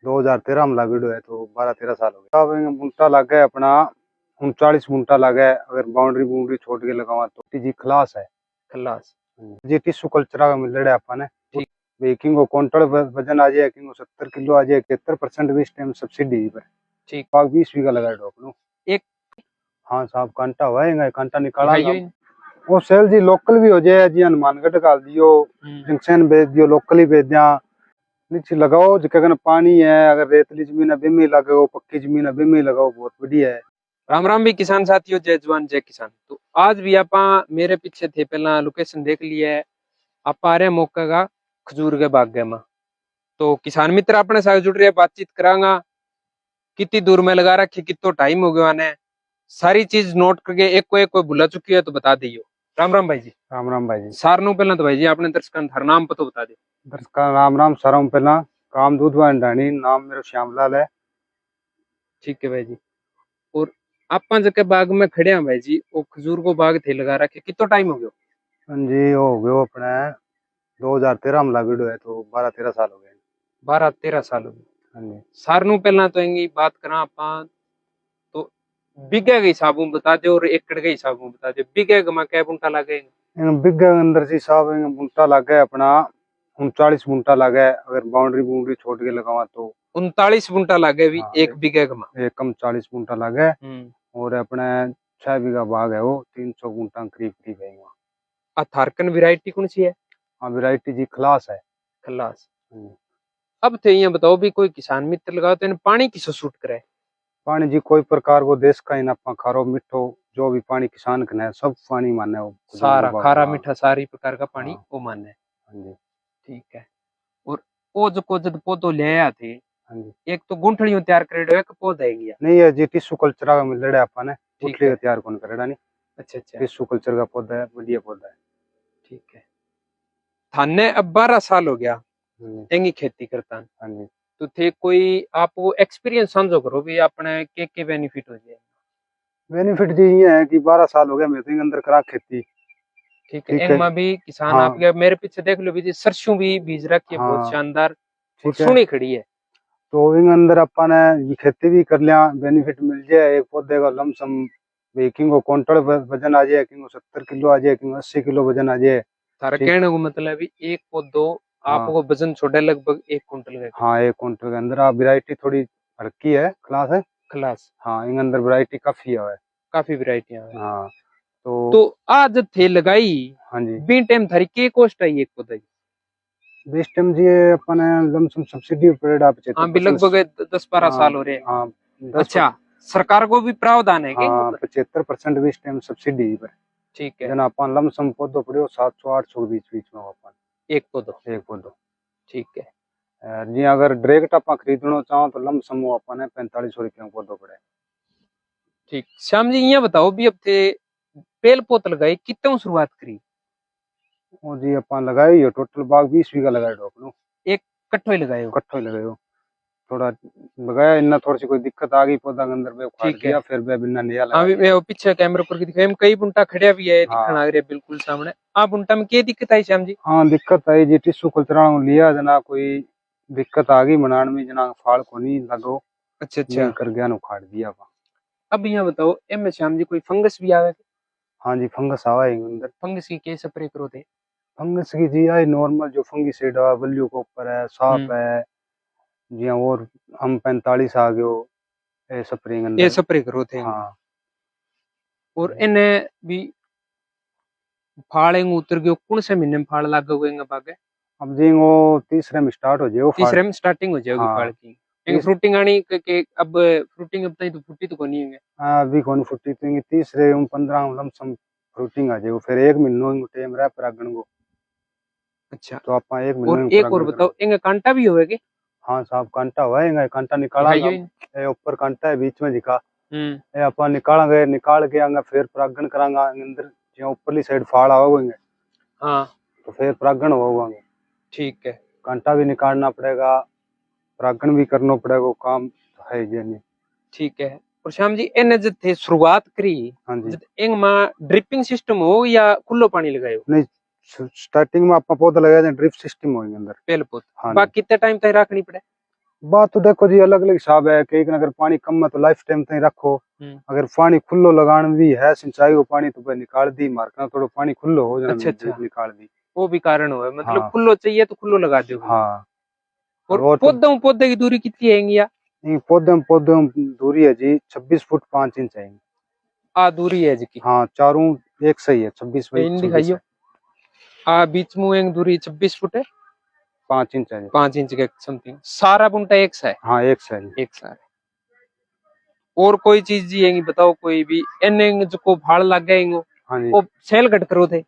2013 में लागेड़ो है, तो 12-13 साल हो गए। अब बुंटा लागे अपना 39 बुंटा लागे। अगर बाउंड्री बाउंड्री छोड़ के लगावा तो जी खलास है। खलास जी टिश्यू कल्चर का मिल रहा है अपन ठीक। बेकिंग को क्विंटल वजन आ जाए, किंग 70 किलो आ जाए, 71% भी इस टाइम सब्सिडी पर ठीक। पाक 20 बीघा लगा डोकनो एक हाँ साहब कांटा हुआ कांटा है निकाला यो वो सेल जी लोकल भी हो जाए जी। हनुमानगढ़ डाल दियो, जंक्शन बेच दियो, लोकल ही बेच दिया। नीचे लगाओ जिका पानी है, अगर रेतली जमीन है बिम ही लगाओ, पक्की जमीन है बिम ही लगाओ, बहुत बढ़िया है। राम राम भी किसान साथियों, जय जवान जय किसान। तो आज भी आप मेरे पीछे थे पहला लोकेशन देख लिया है। आप आ रहे मौका का खजूर के बागे में। तो किसान मित्र अपने साथ जुड़ रहे, बातचीत करांगा कितनी दूर में लगा रखी, कितो टाइम हो गया ने सारी चीज नोट करके एक कोई भुला चुकी है तो बता दियो। राम राम भाई जी। राम राम भाई जी। सारनू पहला तो भाई जी आपने दर्शकों हर नाम पतो बता दे। दर्शक राम राम सारा पहला काम दूध वाणी नाम मेरा श्यामलाल है। ठीक है भाई जी। और आप जगह बाग में खड़े हैं भाई जी, वो खजूर को बाग थे लगा रखे, कितो टाइम हो गया जी हो गयो अपने 2013 में लागेड़ो है, तो 12-13 साल हो गए। 12-13 साल हो गए। हाँ जी। सारनू पहला तो इंगी बात करा आप तो बीघे के हिसाब में बता दो और एकड़ के हिसाब में बता दो। बीघे में क्या बुंटा लगे? बिघे अंदर जी साहब बुंटा लागे अपना 39 बुंटा लागे। अगर बाउंड्री बाउंड्री छोड़ के लगावा तो 39 बुंटा लागे भी। हाँ, एक बीघे में एक कम 40 बुंटा लागे। और अपने 6 बीघा बाग है, वो 300 बुंटा करीब करीब है। थारकन वैरायटी कौन सी है? हाँ वैरायटी जी खलास है। खलास। अब थे ये बताओ भी कोई किसान मित्र लगाओ तो पानी किसो सूट करे? पानी जी कोई प्रकार वो देश का ही ना, खारो मिठो जो भी पानी किसान का है सब पानी माने वो सारा खारा मीठा सारी प्रकार का पानी वो माने। हाँ जी। ठीक है। और वो जो को जब पौधो ले आया थे, हाँ जी। एक तो गुंठलियों तैयार करेडो, एक पौधा है गया नहीं है जी टिश्यू कल्चर का मिल रहा है अपन ने, ठीक गुठली है। का तैयार कौन करेड़ा नहीं। अच्छा अच्छा टिश्यू कल्चर का पौधा है, बढ़िया पौधा है। ठीक है। थाने अब 12 साल हो गया हाँ एंगी खेती करता। हाँ जी। तो थे कोई आप वो एक्सपीरियंस समझो करो भी अपने के बेनिफिट हो जाए? बेनिफिट जी ये है कि 12 साल हो गया मैं तो अंदर करा खेती। ठीक है। ठीक एंग है। में भी किसान हाँ आपके मेरे पीछे देख लो भी, सरसों भी बीज रखी है बहुत हाँ शानदार और ठीक है। सुनी खड़ी है। तो इन अंदर अपन ने खेती भी कर लिया, बेनिफिट मिल जाए। एक पौधे का लमसम किंग को क्विंटल वजन आ जाए, किंग को 70 किलो आ जाए, किंग को 80 किलो वजन आ जाए। थारा ठीक। कहने को मतलब भी एक पौधो हाँ आपको वजन छोड़े लगभग 1 कुंटल का। हाँ 1 क्विंटल के अंदर आप वैरायटी थोड़ी हल्की है, क्लास है। खलास। हाँ इन अंदर वैरायटी काफी है। काफी वैरायटियां है। हाँ तो तो आज थे लगाई हाँ जी। बी टाइम थारी के कॉस्ट आई एक पौधा की? बेस टाइम जी अपन लमसम सब्सिडी पीरियड आप हाँ भी लगभग 10-12 साल हो रहे हैं। हाँ 10। अच्छा, सरकार को भी प्रावधान है क्या हाँ 75% भी इस टाइम सब्सिडी पर। ठीक है। जना अपन लमसम पौधो पड़ो 700-800 बीच बीच में अपन एक पौधो। एक पौधो। ठीक है। जी अगर डायरेक्ट आप खरीदना चाहो तो लमसम वो अपन है 4500 रुपया पौधो पड़े। ठीक। श्याम जी ये बताओ भी अब थे पेल पोत लगाई कितने शुरुआत करी? वो जी अपन लगाई हो टोटल बाग 20 बीघा लगाए डोकनो। एक कट्ठो ही लगाए हो? कट्ठो ही लगाए हो। थोड़ा लगाया इतना, थोड़ी सी कोई दिक्कत आ गई पौधा के अंदर में उखाड़ ठीक है। दिया, फिर मैं बिना नया हाँ लगा भी दिया। मैं पीछे कैमरे पर दिखाई में कई बुंटा खड़िया भी है, दिखण हाँ आ रहे बिल्कुल सामने। आ बुंटा में क्या दिक्कत आई श्याम जी? हाँ दिक्कत आई जी टिश्यू कल्चर लिया जना कोई दिक्कत आ गई बनाने में, जना फाड़ को नहीं लगो अच्छा ये अच्छा। कर गया उखाड़ दिया। अब यहाँ बताओ एम श्याम जी कोई फंगस भी आवे? हाँ जी फंगस आवा है अंदर। फंगस की क्या स्प्रे करो थे? फंगस की जी आई नॉर्मल जो फंगिसाइड है बल्लियों के ऊपर है, सांप है जी। और हम 45 आ गयो ए स्प्रेइंग ये अंदर। स्प्रे करो थे? हाँ और इन्हें भी फाड़ उतर गयो कौन से महीने में फाड़ लाग गए बागे? अब जी वो तीसरे में स्टार्ट हो जाए फाड़। तीसरे में स्टार्टिंग हो जाएगी फाड़ हाँ की? एक फ्रूटिंग आनी के अब फ्रूटिंग अब तक तो फुटी तो कोनी है। हाँ अभी कौन फुटी तो तीसरे 15 लमसम फ्रूटिंग आ जाए, फिर 1 महीनों टाइम रह परागण को। अच्छा। तो आप 1 और महीनों एक और परागण करा। बताओ इंगे कांटा भी होएगे? हाँ साहब कांटा हुआ कांटा दिखाइयो निकाला। इन। ऊपर कांटा है बीच में दिखा। हम्म। ये अपन निकालेंगे, निकाल के आगे फिर परागण करांगा अंदर जो ऊपरली साइड फाड़ आओगे हाँ तो फिर परागण होगा। ठीक है। कांटा भी निकालना पड़ेगा, परागण भी करना पड़ेगा, वो काम है जी नहीं। ठीक है। और श्याम जी इन्हें जब थे शुरुआत करी हाँ जी। जब इंग मां ड्रिपिंग सिस्टम हो या खुलो पानी लगायो? नहीं स्टार्टिंग में आप पौधा लगाया ड्रिप सिस्टम होंगे अंदर। पेल पोत हाँ बा जी। कितने टाइम तक रखनी पड़े? बात तो देखो जी अलग अलग हिसाब है। कई अगर पानी कम है तो लाइफ टाइम तक रखो। अगर पानी खुल्लो लगान भी है सिंचाई को पानी तो भाई निकाल दी मारका थोड़ा पानी खुल्लो हो जाना अच्छा ड्रिप निकाल दी। वो भी कारण हो मतलब हाँ खुल्लो चाहिए तो खुल्लो लगा दो। हाँ। और और तो पौधे की दूरी कितनी है या इन पौधे में दूरी है जी 26 फुट 5 इंच है। आ दूरी है जी हाँ चारों एक सही है 26 बाई इन 26 दिखाइयो है। आ बीच में एक दूरी 26 फुट है 5 इंच है जी। 5 इंच के समथिंग सारा बुंटा एक सा है। हाँ एक सही है। एक सा है। और कोई चीज जी है बताओ कोई भी एने जो को भाड़ लग गए हाँ जी वो सेल कट करो थे।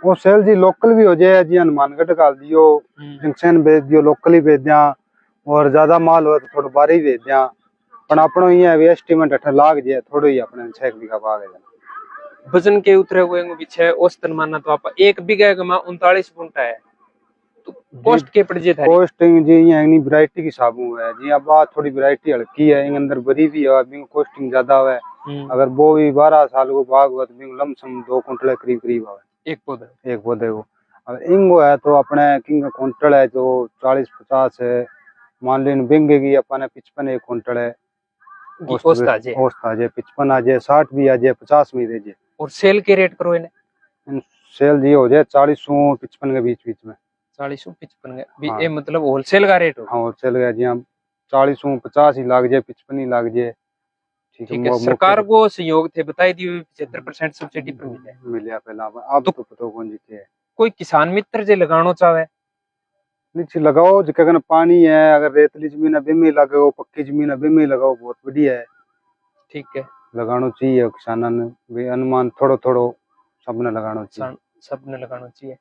वो सेल जी लोकल भी हो जाए जी हनुमानगढ़ का दियो जंक्शन भेज दियो लोकल ही भेज दिया। और ज्यादा माल हो तो थोड़ा बारी भेज दिया। पर अपनो ये भी एस्टिमेट 8 लाख जे थोड़ो ही अपने 6 बीघा बाग है। वजन के उतरे हुए पीछे औसतन माना तो आप एक बीघा का 39 गुंठा है तो जी कॉस्ट के पड़ जे थारी कॉस्टिंग जी ये नहीं वैरायटी के हिसाबों है जी। अब बात थोड़ी वैरायटी हल्की है इन अंदर बरी भी है बिंग कॉस्टिंग ज्यादा है। अगर वो भी 12 साल को बाग हुआ तो बिंग लमसम 2 कुंटल करीब करीब है एक पौधे को। अगर इंगो है तो अपने किंग कुंटल है जो 40-50 है। मान लीन बिंगेगी अपने 55 एक कुंटल है। औसत आ जाए औसत आ जाए 55 आ जाए 60 भी आ जाए 50 में दे जाए। और सेल के रेट करो इन्हें सेल जी हो जाए 40 55 के बीच बीच में 40 55 हाँ ये मतलब होलसेल का रेट हो। हाँ होलसेल का जी हम 40 50 ही लाग जाए 55 ही लाग जाए। ठीक है ठीक है मौके सरकार को सहयोग थे बताई दी 75% सब्सिडी पर मिले मिले पहला अब तो तो पता कौन जी के है। कोई किसान मित्र जे लगाना चाहे नीचे लगाओ जो अगर पानी है अगर रेतली जमीन है बिम ही लगाओ पक्की जमीन है बिम ही लगाओ बहुत बढ़िया है। ठीक है लगाना चाहिए किसानों ने भी अनुमान थोड़ो थोड़ो सबने लगाना चाहिए। सबने लगाना चाहिए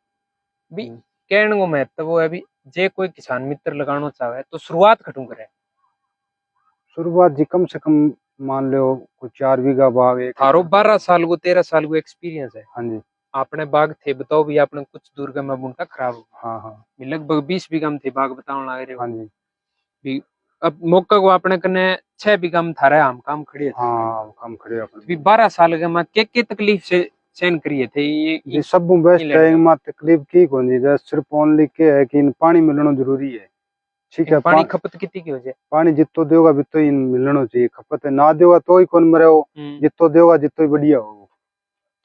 भी कहने को महत्व वो है भी जे कोई किसान मित्र लगाना चाहे तो शुरुआत खटू करे। शुरुआत जी कम से कम मान लो कुछ 4 बीघा बाग एक थारो 12 साल को 13 साल को एक्सपीरियंस है हाँ जी आपने बाग थे बताओ भी आपने कुछ दूर का मैं बुनता खराब हो हाँ हाँ लगभग 20 बीघा में थे बाग बताओ लग रहे हो हाँ जी भी अब मौका को आपने कने 6 बीघा में थारा हम काम खड़े थे हाँ कम खड़े भी अपन 12 साल के मैं के तकलीफ से सहन करिए थे जी सब बेस्ट है इनमें तकलीफ की कौन जी जस्ट सिर्फ ओनली के है कि इन पानी मिलना जरूरी है। ठीक है पानी खपत कितनी की हो जाए पानी जितो देगा बितो ही मिलना चाहिए खपत है ना देगा तो ही कौन मरे हो जितो देगा जितो ही बढ़िया हो।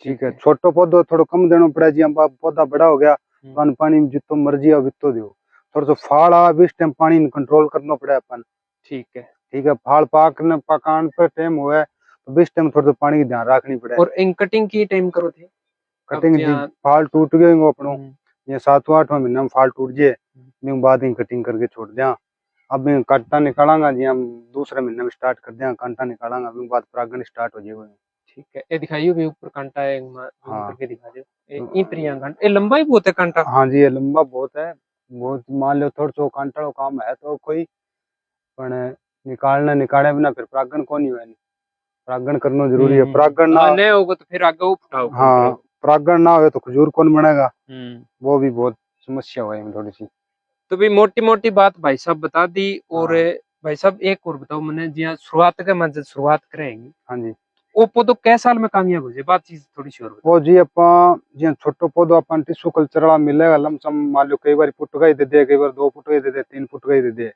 ठीक है छोटो पौधो थोड़ा कम देना पड़ा जी हम पौधा बड़ा हो गया तो पानी जितो मर्जी हो बितो दो थोड़ा सा फाड़ आ भी टाइम पानी कंट्रोल करना पड़ा अपन। ठीक है फाड़ पकान पर टाइम हुआ है तो बीस टाइम थोड़ा सा पानी की ध्यान रखनी पड़े। और इन कटिंग की टाइम करो थे कटिंग जी फाल टूट गए अपनो ये 7वां महीना में फाल टूट जाए बिंग बाद ही कटिंग करके छोड़ दिया। अब कांटा निकालांगा जी हम दूसरे महीने में स्टार्ट कर दिया कांटा निकालांगा बिंग बाद परागण स्टार्ट हो जाएगा। ठीक है ये दिखाइयो भी ऊपर कांटा है हाँ करके दिखा दो ये प्रिया कांटा ये लंबाई बहुत है कांटा। हाँ जी ये लंबा बहुत है बहुत मान लो थोड़ा सा कांटा काम है तो कोई पण निकालना निकाले बिना फिर परागण कौन ही है परागण करना जरूरी है। परागण ना नहीं होगा तो फिर आगे उठाओ हाँ परागण ना हो तो खजूर कौन बनेगा वो भी बहुत समस्या हुआ है थोड़ी सी। तो भी मोटी मोटी बात भाई साहब बता दी और भाई साहब एक और बताओ मैंने जी शुरुआत के मन से शुरुआत करेंगे हाँ जी वो पौधो कै साल में कामयाब हो जाए बात चीज थोड़ी सी और वो जी अपा जी छोटो पौधो अपन टिश्यू कल्चर वाला मिलेगा लमसम मान लो कई बार फुट का ही दे दे कई बार 2 फुट का ही दे दे 3 फुट का ही दे दे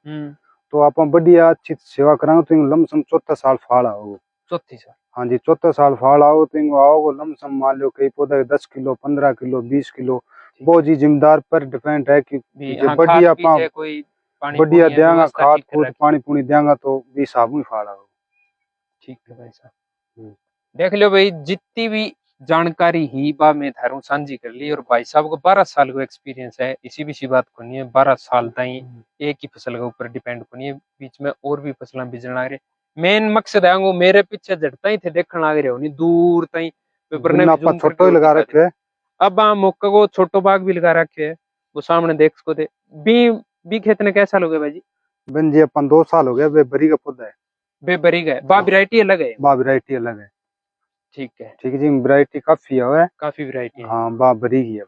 तो आप बढ़िया अच्छी सेवा कराओ तो लमसम चौथा साल फाड़ आओ चौथी साल। हाँ जी चौथा साल फाड़ आओ तो आओ लमसम मान लो कई पौधा 10 किलो 15 किलो 20 किलो वो जी जिम्मेदार पर डिपेंड है कि बढ़िया बढ़िया देंगा खाद खूद पानी पुनी देंगा तो भी साबु ही फाड़ आओ। ठीक है भाई साहब देख लो भाई जितनी भी जानकारी ही बा मैं थारू साझी कर ली और भाई साहब को 12 साल का एक्सपीरियंस है इसी भी सी बात को नहीं है 12 साल ताई एक ही फसल के ऊपर डिपेंड को नहीं है बीच में और भी फसलें बीजन आ रहे मेन मकसद है वो मेरे पीछे जड़ता ही थे देखने आ रहे हो नहीं दूर ताई पेपर ने छोटो ही लगा रखे है। अब हम मौका को छोटो बाग भी लगा रखे है वो सामने देख सको थे बी खेत ने कैसा हो गया भाई जी बन जी अपन 2 साल हो गया बेबरी का पौधा है बेबरी का बा वैरायटी अलग है बा वैरायटी अलग है। ठीक है जी वैरायटी काफी है काफी वैरायटी है हाँ बा बरी की है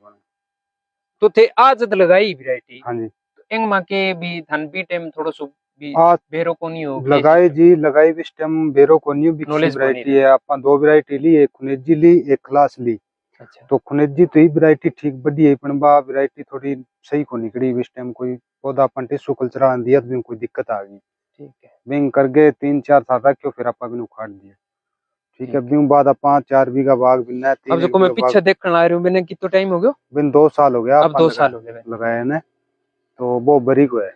तो थे आज लगाई वैरायटी हाँ जी एंग मां के भी धन भी टाइम थोड़ो सो भी आज बेरो को नहीं हो लगाई जी लगाई भी स्टेम बेरो को नहीं भी नॉलेज वैरायटी है अपन 2 वैरायटी ली एक खुनेजी ली एक क्लास ली अच्छा तो खुनेजी तो ही वैरायटी ठीक बढ़ी है पण बा वैरायटी थोड़ी सही को निकली इस टाइम कोई पौधा अपन टिश्यू कल्चर आन दिया तो कोई दिक्कत आ गई ठीक है बिंग कर गए 3-4 साल रखियो फिर आपा बिन उखाड़ दिया ठीक है ठीक है। बिंग बाद अपा 4 बीघा बाग बिनना है अब 3 जो एक को मैं बीघा बाग पीछे देखने आ रही हूँ मैंने कितना टाइम हो गया? बिन 2 साल हो गया अब अपन 2 साल हो गए लगाया ने तो वो बरी को है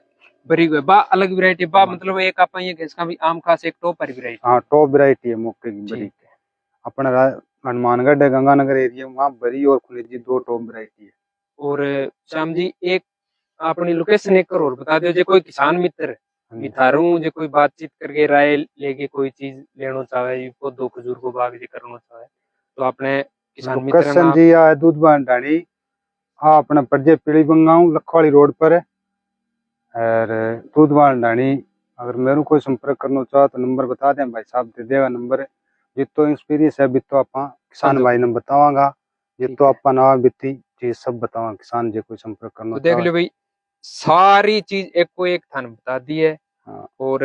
बरी गए बा अलग वैरायटी बा मतलब एक आप ये इसका भी आम खास एक टॉप पर वैरायटी। हाँ टॉप वैरायटी है मौके की बरी ठीक है। अपना हनुमानगढ़ है गंगानगर एरिया में वहाँ बरी और खुनेजी 2 टॉप वैरायटी है और श्याम जी एक अपनी लोकेशन एक और बता दो जो कोई किसान मित्र भी थारू जो कोई बातचीत करके राय लेके कोई चीज लेना चाहे पौधो खजूर को बाग जी करना चाहे तो आपने किसान मित्र लोकेशन ना जी आ दूध डाणी आ अपना परजे पीली बंगाऊ लखवाड़ी रोड पर है और दूध डाणी अगर मेरे कोई संपर्क करना चाहो तो नंबर बता दें भाई साहब दे देगा नंबर जितो एक्सपीरियंस है बितो आपा किसान भाई ने बतावांगा जितो आपा ना बीती चीज सब बतावा किसान जे कोई संपर्क करना तो देख चाहे लो भाई सारी चीज एक को एक थान बता दी है। हाँ और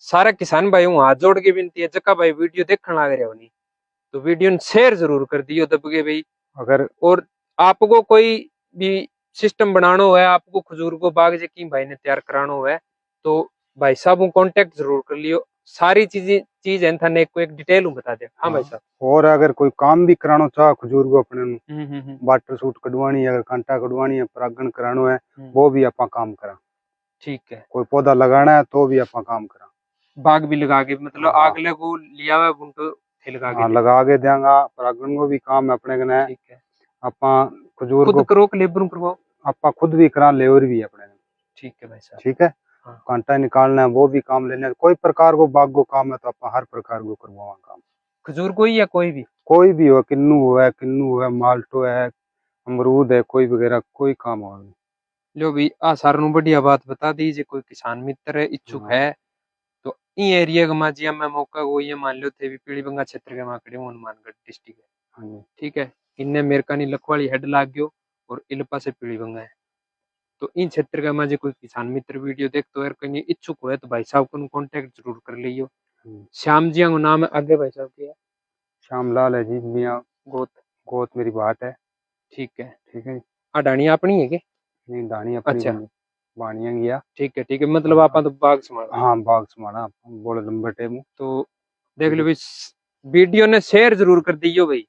सारा किसान भाई हाथ जोड़ के विनती है जक्का भाई वीडियो देखने लग रहे हो नहीं तो वीडियो शेयर जरूर कर दियो दब के भाई। अगर और आपको कोई भी सिस्टम बनाना है आपको खजूर को बाग यकीन भाई ने तैयार कराना है तो भाई साहब को कांटेक्ट जरूर कर लियो सारी चीज है थाने को एक डिटेल हूँ बता दे। हाँ भाई साहब। और अगर कोई काम भी कराना चाहो खजूर को अपने हम्म। वाटर सूट कटवानी है अगर कांटा कटवानी है परागण कराना है वो भी आपा काम करा ठीक है। कोई पौधा लगाना है तो भी आपा काम करा बाग भी लगा के मतलब हाँ आगले को लिया हुआ उनको लगा के हाँ दे। लगा के देंगा परागण को भी काम है अपने कने ठीक है। आपा खजूर खुद को करो कि लेबर करवाओ? आपा खुद भी करा लेबर भी है अपने कने ठीक है भाई साहब। ठीक है हाँ। कांटा निकालना है वो भी काम लेना है कोई प्रकार को बाग को काम है तो आपा हर प्रकार को करवावा काम खजूर कोई या कोई भी हो किन्नू है माल्टो है अमरूद है कोई वगैरह कोई काम हो लो भी आ सारू बढ़िया बात बता दीजिए कोई किसान मित्र है इच्छुक हाँ है तो इन एरिया का माजिया में मौका को ये मान लो थे भी पीली बंगा क्षेत्र के माकड़े हनुमानगढ़ डिस्ट्रिक्ट है। हाँ जी ठीक है। इनने मेरकानी लखवाड़ी हेड लाग गयो और इलपा से पीली बंगा है तो इन क्षेत्र का माजे कोई किसान मित्र वीडियो देख तो यार कहीं इच्छुक हो तो भाई साहब को कांटेक्ट जरूर कर लियो। श्याम जी का नाम है आगे भाई साहब क्या? श्यामलाल है जी मियाँ गोत। गोत मेरी बात है ठीक है। ठीक है अडानी अपनी है क्या? नहीं दानी अपनी अच्छा बाणिया गया ठीक है मतलब आप तो बाग संभाल हाँ बाग समाना बोले लंबे टेम तो देख लो भाई वीडियो ने शेयर जरूर कर दियो भाई।